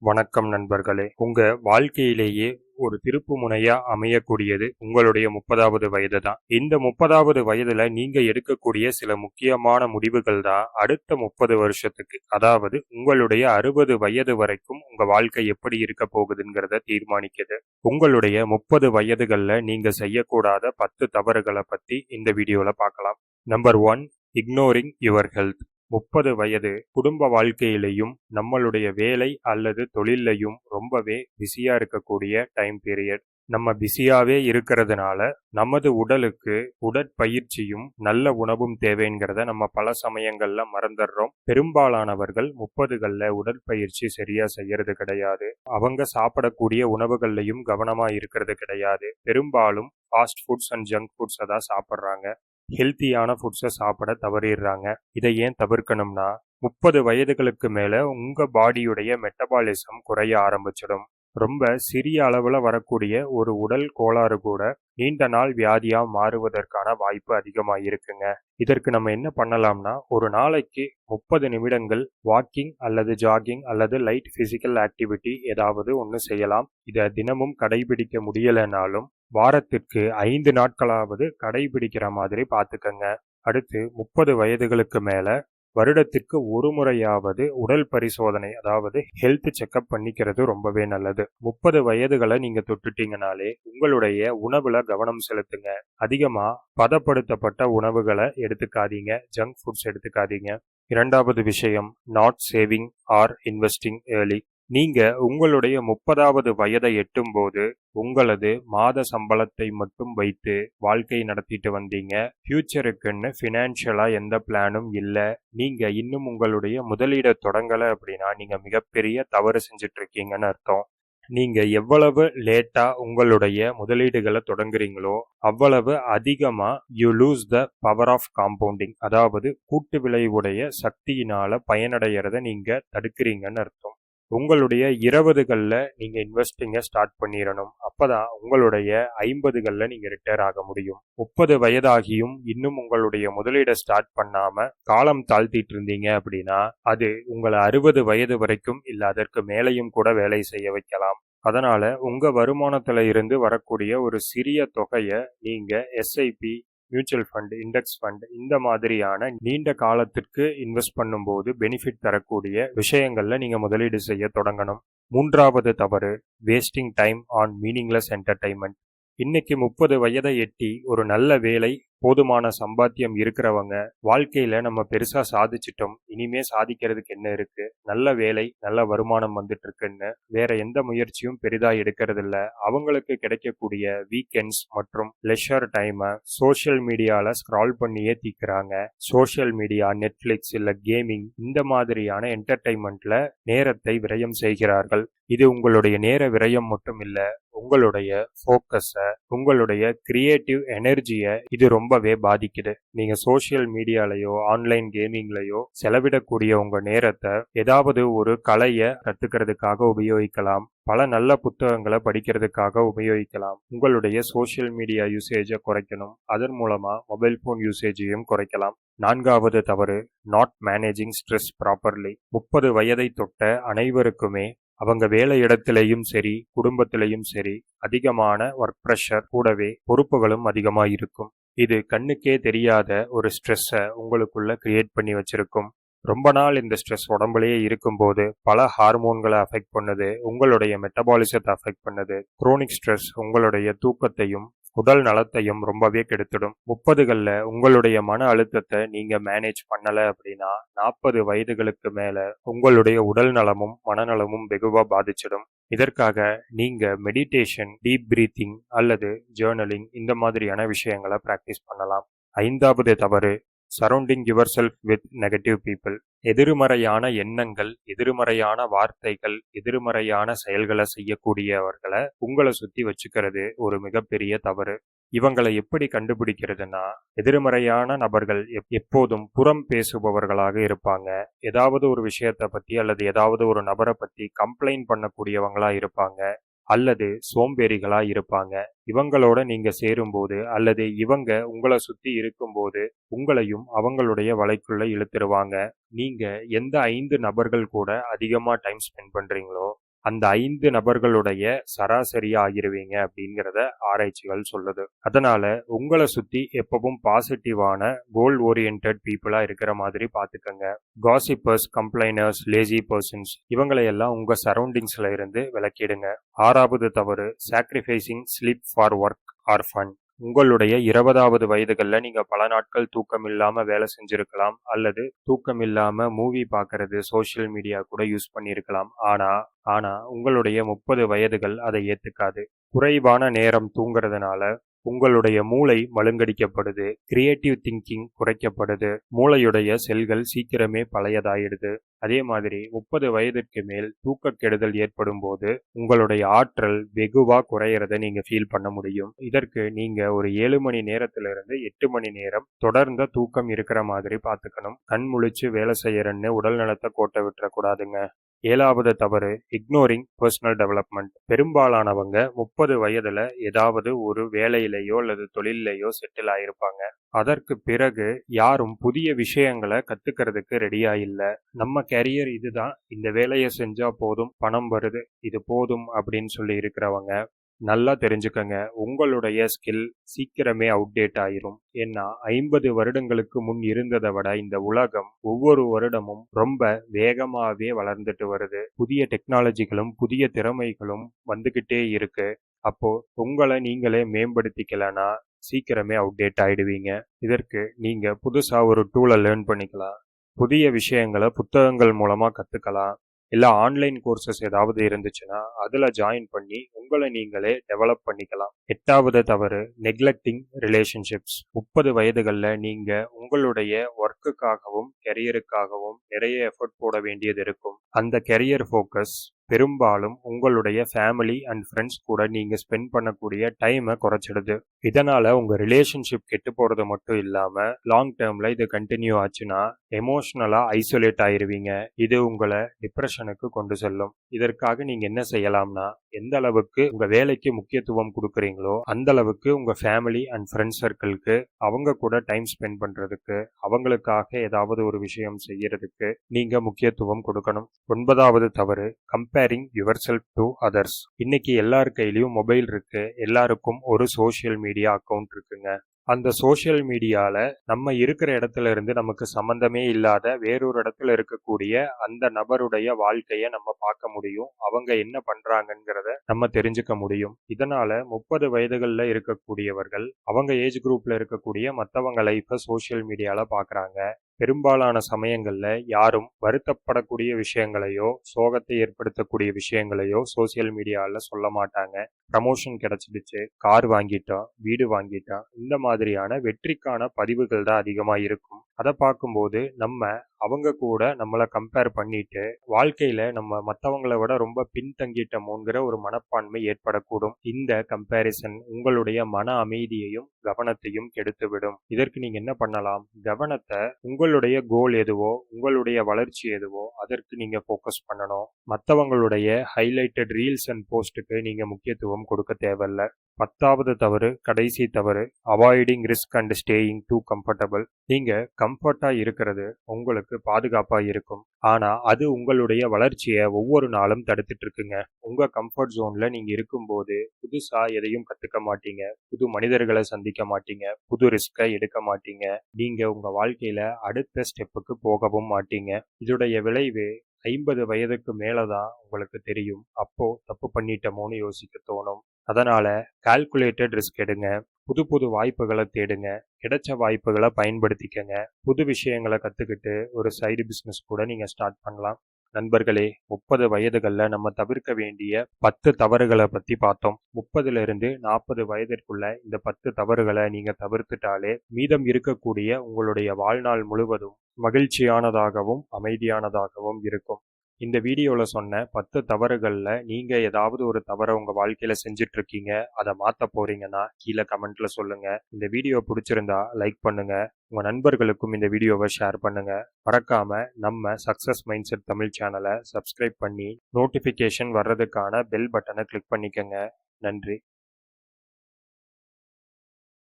வணக்கம் நண்பர்களே. உங்க வாழ்க்கையிலேயே ஒரு திருப்பு முனையா அமையக்கூடியது உங்களுடைய 30வது வயது தான். இந்த 30வது வயதுல நீங்க எடுக்கக்கூடிய சில முக்கியமான முடிவுகள் தான் அடுத்த 30 வருஷத்துக்கு, அதாவது உங்களுடைய 60 வயது வரைக்கும் உங்க வாழ்க்கை எப்படி இருக்க போகுதுங்கிறத தீர்மானிக்குது. உங்களுடைய 30 வயதுகள்ல நீங்க செய்யக்கூடாத 10 தவறுகளை பத்தி இந்த வீடியோல பார்க்கலாம். Number 1, ignoring your health. 30 வயது குடும்ப வாழ்க்கையிலையும் நம்மளுடைய வேலை அல்லது தொழிலையும் ரொம்பவே பிஸியா இருக்கக்கூடிய டைம் பீரியட். நம்ம பிஸியாவே இருக்கிறதுனால நமது உடலுக்கு உடற்பயிற்சியும் நல்ல உணவும் தேவைங்கிறத நம்ம பல சமயங்கள்ல மறந்துடுறோம். பெரும்பாலானவர்கள் 30கள்ல உடற்பயிற்சி சரியா செய்யறது கிடையாது. அவங்க சாப்பிடக்கூடிய உணவுகள்லையும் கவனமா இருக்கிறது கிடையாது. பெரும்பாலும் ஃபாஸ்ட் ஃபுட்ஸ் அண்ட் ஜங்க் ஃபுட்ஸை தான் சாப்பிட்றாங்க. ஹெல்த்தியான ஃபுட்ஸை சாப்பிட தவறிடுறாங்க. இதை ஏன் தவிர்க்கணும்னா 30 வயதுகளுக்கு மேல உங்க பாடியுடைய மெட்டபாலிசம் குறைய ஆரம்பிச்சிடும். ரொம்ப சிறிய அளவுல வரக்கூடிய ஒரு உடல் கோளாறு கூட நீண்ட நாள் வியாதியா மாறுவதற்கான வாய்ப்பு அதிகமா இருக்குங்க. இதற்கு நம்ம என்ன பண்ணலாம்னா, ஒரு நாளைக்கு 30 நிமிடங்கள் வாக்கிங் அல்லது ஜாகிங் அல்லது லைட் பிசிக்கல் ஆக்டிவிட்டி ஏதாவது ஒன்று செய்யலாம். இதை தினமும் கடைபிடிக்க முடியலைனாலும் வாரத்திற்கு 5 நாட்களாவது கடைபிடிக்கிற மாதிரி பார்த்துக்கங்க. அடுத்து 30 வயதுகளுக்கு மேல வருடத்திற்கு ஒரு முறையாவது உடல் பரிசோதனை, அதாவது ஹெல்த் செக்அப் பண்ணிக்கிறது ரொம்பவே நல்லது. 30 வயதுகளை நீங்க தொட்டுட்டீங்கனாலே உங்களுடைய உணவுல கவனம் செலுத்துங்க. அதிகமா பதப்படுத்தப்பட்ட உணவுகளை எடுத்துக்காதீங்க, ஜங்க் ஃபுட்ஸ் எடுத்துக்காதீங்க. இரண்டாவது விஷயம், not saving are investing early. நீங்க உங்களுடைய 30வது வயதை எட்டும் போது உங்களது மாத சம்பளத்தை மட்டும் வைத்து வாழ்க்கை நடத்திட்டு வந்தீங்க. ஃபியூச்சருக்குன்னு ஃபினான்ஷியலா எந்த பிளானும் இல்லை. நீங்க இன்னும் உங்களுடைய முதலீடை தொடங்கலை அப்படின்னா நீங்க மிகப்பெரிய தவறு செஞ்சுட்டு இருக்கீங்கன்னு அர்த்தம். நீங்க எவ்வளவு லேட்டா உங்களுடைய முதலீடுகளை தொடங்குறீங்களோ அவ்வளவு அதிகமா you lose the power of compounding, அதாவது கூட்டு விளைவுடைய சக்தியினால பயனடைகிறத நீங்க தடுக்கிறீங்கன்னு அர்த்தம். உங்களுடைய 20கள்ல நீங்க இன்வெஸ்டிங்கை ஸ்டார்ட் பண்ணிடணும். அப்பதான் உங்களுடைய 50கள்ல நீங்க ரிட்டையர் ஆக முடியும். 30 வயதாகியும் இன்னும் உங்களுடைய முதலீடை ஸ்டார்ட் பண்ணாம காலம் தாழ்த்திட்டு இருந்தீங்க அப்படின்னா அது உங்களை 60 வயது வரைக்கும் இல்ல அதற்கு மேலையும் கூட வேலை செய்ய வைக்கலாம். அதனால உங்க வருமானத்துல இருந்து வரக்கூடிய ஒரு சிறிய தொகையை நீங்க SIP, mutual fund, index fund இந்த மாதிரியான நீண்ட காலத்திற்கு இன்வெஸ்ட் பண்ணும்போது பெனிஃபிட் தரக்கூடிய விஷயங்கள்ல நீங்க முதலீடு செய்ய தொடங்கணும். மூன்றாவது தவறு, wasting time on meaningless entertainment. இன்னைக்கு 30 வயதை எட்டி ஒரு நல்ல வேலை, போதுமான சம்பாத்தியம் இருக்கிறவங்க வாழ்க்கையில நம்ம பெருசா சாதிச்சிட்டோம், இனிமே சாதிக்கிறதுக்கு என்ன இருக்கு, நல்ல வேலை, நல்ல வருமானம் வந்துட்டு இருக்குன்னு வேற எந்த முயற்சியும் பெரிதா எடுக்கிறது இல்ல. அவங்களுக்கு கிடைக்கக்கூடிய வீக்கெண்ட்ஸ் மற்றும் லெஷர் டைமை சோஷியல் மீடியால ஸ்க்ரால் பண்ணியே தீக்குறாங்க. சோஷியல் மீடியா, நெட்ஃபிளிக்ஸ் இல்ல கேமிங் இந்த மாதிரியான என்டர்டைன்மெண்ட்ல நேரத்தை விரயம் செய்கிறார்கள். இது உங்களுடைய நேர விரயம் மட்டும் இல்ல, உங்களுடைய ஃபோக்கஸை, உங்களுடைய கிரியேட்டிவ் எனர்ஜியை இது ரொம்பவே பாதிக்குது. நீங்க சோஷியல் மீடியாலயோ ஆன்லைன் கேமிங்லயோ செலவிடக்கூடிய உங்க நேரத்தை ஏதாவது ஒரு கலையை கத்துக்கிறதுக்காக உபயோகிக்கலாம். பல நல்ல புத்தகங்களை படிக்கிறதுக்காக உபயோகிக்கலாம். உங்களுடைய சோஷியல் மீடியா யூசேஜை குறைக்கணும். அதன் மூலமா மொபைல் போன் யூசேஜையும் குறைக்கலாம். நான்காவது தவறு, நாட் மேனேஜிங் ஸ்ட்ரெஸ் ப்ராப்பர்லி. 30 வயதை தொட்ட அனைவருக்குமே அவங்க வேலை இடத்திலையும் சரி குடும்பத்திலையும் சரி அதிகமான ஒர்க் ப்ரெஷர், கூடவே பொறுப்புகளும் அதிகமா இருக்கும். இது கண்ணுக்கே தெரியாத ஒரு ஸ்ட்ரெஸ்ஸை உங்களுக்குள்ள கிரியேட் பண்ணி வச்சிருக்கும். ரொம்ப நாள் இந்த ஸ்ட்ரெஸ் உடம்புலயே இருக்கும்போது பல ஹார்மோன்களை அஃபெக்ட் பண்ணுது, உங்களுடைய மெட்டபாலிசத்தை அஃபெக்ட் பண்ணுது. குரோனிக் ஸ்ட்ரெஸ் உங்களுடைய தூக்கத்தையும் உடல் நலத்தையும் ரொம்பவே கெடுத்துடும். 30கள்ல உங்களுடைய மன அழுத்தத்தை நீங்க மேனேஜ் பண்ணல அப்படின்னா 40 வயதுகளுக்கு மேல உங்களுடைய உடல் நலமும் மனநலமும் வெகுவா பாதிச்சிடும். இதற்காக நீங்க மெடிடேஷன், டீப் பிரீத்திங் அல்லது ஜேர்னலிங் இந்த மாதிரியான விஷயங்களை பிராக்டிஸ் பண்ணலாம். ஐந்தாவது தவறு, surrounding your self with negative people. எதிர்மறையான எண்ணங்கள், எதிர்மறையான வார்த்தைகள், எதிர்மறையான செயல்களை செய்யக்கூடியவர்களை உங்களை சுத்தி வச்சுக்கிறது ஒரு மிகப்பெரிய தவறு. இவங்களை எப்படி கண்டுபிடிக்கிறதுனா, எதிர்மறையான நபர்கள் எப்போதும் புறம் பேசுபவர்களாக இருப்பாங்க. ஏதாவது ஒரு விஷயத்தை பத்தி அல்லது ஏதாவது ஒரு நபரை பத்தி கம்ப்ளைண்ட் பண்ணக்கூடியவங்களா இருப்பாங்க அல்லது சோம்பேறிகளா இருப்பாங்க. இவங்களோட நீங்க சேரும்போது அல்லது இவங்க உங்களை சுத்தி இருக்கும்போது உங்களையும் அவங்களுடைய வலைக்குள்ள இழுத்துருவாங்க. நீங்க எந்த 5 நபர்கள் கூட அதிகமா டைம் ஸ்பெண்ட் பண்றீங்களோ அந்த 5 நபர்களுடைய சராசரியா ஆகிருவீங்க அப்படிங்கிறத ஆராய்ச்சிகள் சொல்லுது. அதனால உங்களை சுத்தி எப்பவும் பாசிட்டிவான கோல் ஓரியன்டட் பீப்புளா இருக்கிற மாதிரி பாத்துக்கங்க. காசிப்பர்ஸ், கம்ப்ளைனர்ஸ், லேசி பர்சன்ஸ் இவங்களை எல்லாம் உங்க சரௌண்டிங்ஸ்ல இருந்து விலக்கிடுங்க. 6வது தவறு, sacrificing sleep for work or fun. உங்களுடைய 20வது வயதுகள்ல நீங்க பல நாட்கள் தூக்கம் இல்லாம வேலை செஞ்சிருக்கலாம், அல்லது தூக்கம் இல்லாம மூவி பார்க்கறது, சோஷியல் மீடியா கூட யூஸ் பண்ணியிருக்கலாம். ஆனா உங்களுடைய 30 வயதுகள் அதை ஏத்துக்காது. குறைவான நேரம் தூங்குறதுனால உங்களுடைய மூளை மழுங்கடிக்கப்படுது, கிரியேட்டிவ் திங்கிங் குறைக்கப்படுது, மூளையுடைய செல்கள் சீக்கிரமே பழையதாயிடுது. அதே மாதிரி 30 வயதிற்கு மேல் தூக்க கெடுதல் ஏற்படும் போது உங்களுடைய ஆற்றல் வெகுவா குறையறத நீங்க ஃபீல் பண்ண முடியும். இதற்கு நீங்க ஒரு 7 மணி நேரத்திலிருந்து 8 மணி நேரம் தொடர்ந்த தூக்கம் இருக்கிற மாதிரி பார்த்துக்கணும். கண் முழிச்சு வேலை செய்யறன்னு உடல் நலத்தை கோட்டை விட்டுறக்கூடாதுங்க. 7வது தவறு, இக்னோரிங் பர்சனல் டெவலப்மெண்ட். பெரும்பாலானவங்க 30 வயதுல ஏதாவது ஒரு வேலையிலேயோ அல்லது தொழிலையோ செட்டில் ஆயிருப்பாங்க. அதற்கு பிறகு யாரும் புதிய விஷயங்களை கத்துக்கிறதுக்கு ரெடியா இல்ல. நம்ம கேரியர் இதுதான், இந்த வேலையை செஞ்சா போதும், பணம் வருது, இது போதும் அப்படின்னு சொல்லி இருக்கிறவங்க நல்லா தெரிஞ்சுக்கங்க, உங்களுடைய ஸ்கில் சீக்கிரமே அவுடேட் ஆயிரும். ஏன்னா 50 வருடங்களுக்கு முன் இருந்ததை விட இந்த உலகம் ஒவ்வொரு வருடமும் ரொம்ப வேகமாவே வளர்ந்துட்டு வருது. புதிய டெக்னாலஜிகளும் புதிய திறமைகளும் வந்துகிட்டே இருக்கு. அப்போ உங்களை நீங்களே மேம்படுத்திக்கலனா சீக்கிரமே அவுடேட் ஆயிடுவீங்க. இதற்கு நீங்க புதுசா ஒரு டூலை லேர்ன் பண்ணிக்கலாம், புதிய விஷயங்களை புத்தகங்கள் மூலமா கத்துக்கலாம், இல்லை ஆன்லைன் கோர்சஸ் ஏதாவது இருந்துச்சுன்னா அதில் ஜாயின் பண்ணி உங்களை நீங்களே டெவலப் பண்ணிக்கலாம். 8வது தவறு, நெக்லெக்டிங் ரிலேஷன்ஷிப்ஸ். 30 வயதுகளில் நீங்கள் உங்களுடைய ஒர்க்குக்காகவும் கெரியருக்காகவும் நிறைய எஃபர்ட் போட வேண்டியது இருக்கும். அந்த கெரியர் ஃபோக்கஸ் பெரும்பாலும் உங்களுடைய ஃபேமிலி அண்ட் ஃப்ரெண்ட்ஸ் கூட நீங்கள் ஸ்பெண்ட் பண்ணக்கூடிய டைமை குறைச்சிடுது. இதனால் உங்கள் ரிலேஷன்ஷிப் கெட்டு போகிறது மட்டும் இல்லாமல் லாங் டேர்மில் இது கண்டினியூ ஆச்சுன்னா எமோஷ்னலாக ஐசோலேட் ஆயிருவீங்க. இது உங்களை டிப்ரெஷனுக்கு கொண்டு செல்லும். இதற்காக நீங்கள் என்ன செய்யலாம்னா, எந்த அளவுக்கு உங்கள் வேலைக்கு முக்கியத்துவம் கொடுக்குறீங்களோ அந்த அளவுக்கு உங்கள் ஃபேமிலி அண்ட் ஃப்ரெண்ட்ஸ் சர்க்கிளுக்கு அவங்க கூட டைம் ஸ்பெண்ட் பண்ணுறதுக்கு, அவங்களுக்காக ஏதாவது ஒரு விஷயம் செய்யறதுக்கு நீங்கள் முக்கியத்துவம் கொடுக்கணும். 9வது தவறு, comparing your self to others. இன்னைக்கு எல்லார் கையிலயும் மொபைல் இருக்கு, எல்லாருக்கும் ஒரு சோஷியல் மீடியா அக்கௌண்ட் இருக்குங்க. அந்த சோஷியல் மீடியால நம்ம இருக்கிற இடத்துல இருந்து நமக்கு சம்பந்தமே இல்லாத வேறொரு இடத்துல இருக்கக்கூடிய அந்த நபருடைய வாழ்க்கைய நம்ம பார்க்க முடியும், அவங்க என்ன பண்றாங்கங்கிறத நம்ம தெரிஞ்சுக்க முடியும். இதனால 30 வயதுகள்ல இருக்கக்கூடியவர்கள் அவங்க ஏஜ் குரூப்ல இருக்கக்கூடிய மற்றவங்க லைஃப சோஷியல் மீடியால பாக்குறாங்க. பெரும்பாலான சமயங்கள்ல யாரும் வருத்தப்படக்கூடிய விஷயங்களையோ சோகத்தை ஏற்படுத்தக்கூடிய விஷயங்களையோ சோசியல் மீடியால சொல்ல மாட்டாங்க. ப்ரமோஷன் கிடைச்சிடுச்சு, கார் வாங்கிட்டோம், வீடு வாங்கிட்டோம், இந்த மாதிரியான வெற்றிக்கான பதிவுகள் தான் அதிகமா இருக்கும். அதை பார்க்கும்போது நம்ம அவங்க கூட நம்மளை கம்பேர் பண்ணிட்டு வாழ்க்கையில நம்ம மற்றவங்களை விட ரொம்ப பின்தங்கிட்டோமோங்கிற ஒரு மனப்பான்மை ஏற்படக்கூடும். இந்த கம்பேரிசன் உங்களுடைய மன அமைதியையும் கவனத்தையும் கெடுத்துவிடும். இதற்கு நீங்க என்ன பண்ணலாம், கவனத்தை உங்களுடைய கோல் எதுவோ, உங்களுடைய வளர்ச்சி எதுவோ அதற்கு நீங்க ஃபோக்கஸ் பண்ணணும். மற்றவங்களுடைய ஹைலைட்டட் ரீல்ஸ் அண்ட் போஸ்ட்டுக்கு நீங்க முக்கியத்துவம் கொடுக்க தேவையில்ல. 10வது தவறு, கடைசி தவறு, avoiding risk and staying too comfortable. நீங்க கம்ஃபர்ட்டா இருக்கிறது உங்களுக்கு பாதுகாப்பா இருக்கும், ஆனா அது உங்களுடைய வளர்ச்சியை ஒவ்வொரு நாளும் தடுத்துட்டு இருக்குங்க. உங்க கம்ஃபர்ட் ஜோன்ல நீங்க இருக்கும்போது புதுசா எதையும் கத்துக்க மாட்டீங்க, புது மனிதர்களை சந்திக்க மாட்டீங்க, புது ரிஸ்கை எடுக்க மாட்டீங்க, நீங்க உங்க வாழ்க்கையில அடுத்த ஸ்டெப்புக்கு போகவும் மாட்டீங்க. இதோடைய விளைவு 50 வயதுக்கு மேலதான் உங்களுக்கு தெரியும். அப்போ தப்பு பண்ணிட்டோமோன்னு யோசிக்க தோணும். அதனால கால்குலேட்டட் ரிஸ்க் எடுங்க, புது புது வாய்ப்புகளை தேடுங்க, கிடைச்ச வாய்ப்புகளை பயன்படுத்திக்கங்க. புது விஷயங்களை கத்துக்கிட்டு ஒரு சைடு பிசினஸ் கூட நீங்க ஸ்டார்ட் பண்ணலாம். நண்பர்களே, 30 வயதுகள்ல நம்ம தவிர்க்க வேண்டிய 10 தவறுகளை பத்தி பார்த்தோம். 30ல இருந்து 40 வயதிற்குள்ள இந்த 10 தவறுகளை நீங்க தவிர்த்துட்டாலே மீதம் இருக்கக்கூடிய உங்களுடைய வாழ்நாள் முழுவதும் மகிழ்ச்சியானதாகவும் அமைதியானதாகவும் இருக்கும். இந்த வீடியோல சொன்ன 10 தவறுகள்ல நீங்க ஏதாவது ஒரு தவறை உங்க வாழ்க்கையில செஞ்சுட்டு இருக்கீங்க, அதை மாத்த போறீங்கன்னா கீழே கமெண்ட்ல சொல்லுங்க. இந்த வீடியோ பிடிச்சிருந்தா லைக் பண்ணுங்க, உங்க நண்பர்களுக்கும் இந்த வீடியோவை ஷேர் பண்ணுங்க. மறக்காம நம்ம சக்சஸ் மைண்ட் செட் தமிழ் சேனலை சப்ஸ்கிரைப் பண்ணி நோட்டிபிகேஷன் வர்றதுக்கான பெல் பட்டனை கிளிக் பண்ணிக்கங்க. நன்றி.